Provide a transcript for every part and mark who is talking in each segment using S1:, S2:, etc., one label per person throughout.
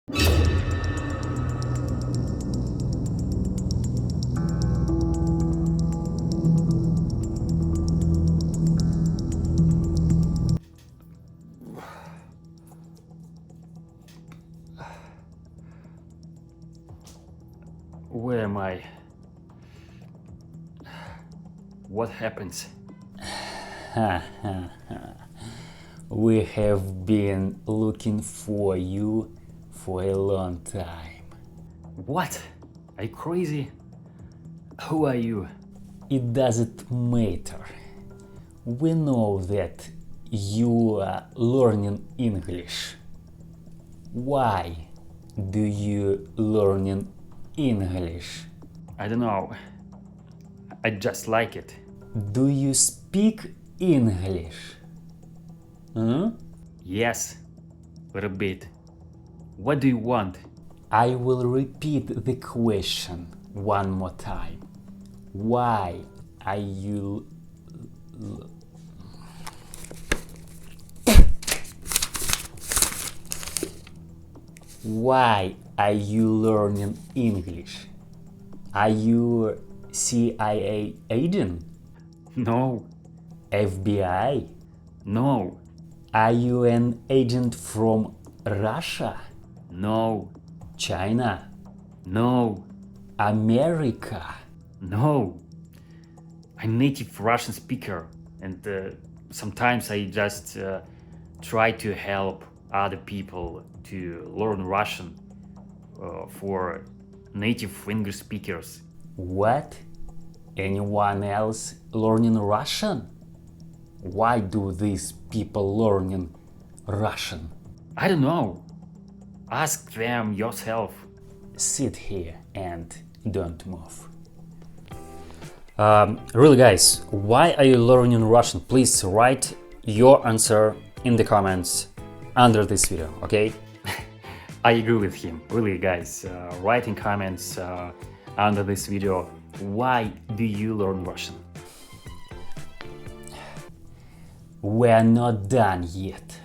S1: Where am I? What happens?
S2: We have been looking for you for a long time.
S1: What? Are you crazy? Who are you?
S2: It doesn't matter. We know that you are learning English. Why do you learning English?
S1: I don't know. I just like it.
S2: Do you speak English?
S1: Yes, a bit. What do you want?
S2: I will repeat the question one more time. Why are you learning English? Are you CIA agent?
S1: No,
S2: FBI?
S1: no,
S2: Are you an agent from Russia?
S1: no,
S2: China?
S1: no,
S2: America?
S1: no. I'm native Russian speaker, and sometimes I just try to help other people to learn Russian for native English speakers.
S2: What? Anyone else learning Russian? Why do these people learning Russian?
S1: I don't know. Ask them yourself.
S2: Sit here and don't move. Really, guys, why are you learning Russian? Please write your answer in the comments under this video, okay?
S1: I agree with him. Really, guys, write in comments under this video, why do you learn Russian?
S2: We're not done yet.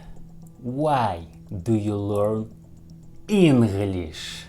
S2: Why do you learn English?